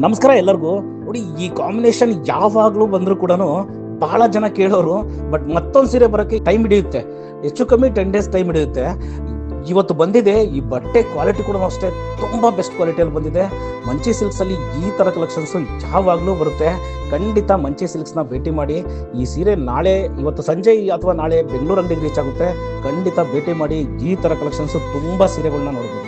ನಮಸ್ಕಾರ ಎಲ್ಲರಿಗೂ. ನೋಡಿ, ಈ ಕಾಂಬಿನೇಷನ್ ಯಾವಾಗಲೂ ಬಂದರೂ ಕೂಡ ಬಹಳ ಜನ ಕೇಳೋರು. ಬಟ್ ಮತ್ತೊಂದು ಸೀರೆ ಬರೋಕ್ಕೆ ಟೈಮ್ ಹಿಡಿಯುತ್ತೆ, ಹೆಚ್ಚು ಕಮ್ಮಿ 10 days ಟೈಮ್ ಹಿಡಿಯುತ್ತೆ. ಇವತ್ತು ಬಂದಿದೆ. ಈ ಬಟ್ಟೆ ಕ್ವಾಲಿಟಿ ಕೂಡ ಅಷ್ಟೇ ತುಂಬ ಬೆಸ್ಟ್ ಕ್ವಾಲಿಟಿಯಲ್ಲಿ ಬಂದಿದೆ. ಮಂಚಿ ಸಿಲ್ಕ್ಸಲ್ಲಿ ಈ ಥರ ಕಲೆಕ್ಷನ್ಸು ಯಾವಾಗಲೂ ಬರುತ್ತೆ. ಖಂಡಿತ ಮಂಚಿ ಸಿಲ್ಕ್ಸ್ನ ಭೇಟಿ ಮಾಡಿ. ಈ ಸೀರೆ ಇವತ್ತು ಸಂಜೆ ಅಥವಾ ನಾಳೆ ಬೆಂಗಳೂರು ಅಂಗಡಿಗೆ ರೀಚ್ ಆಗುತ್ತೆ. ಖಂಡಿತ ಭೇಟಿ ಮಾಡಿ. ಈ ಥರ ಕಲೆಕ್ಷನ್ಸು ತುಂಬ ಸೀರೆಗಳನ್ನ ನೋಡ್ಬೋದು.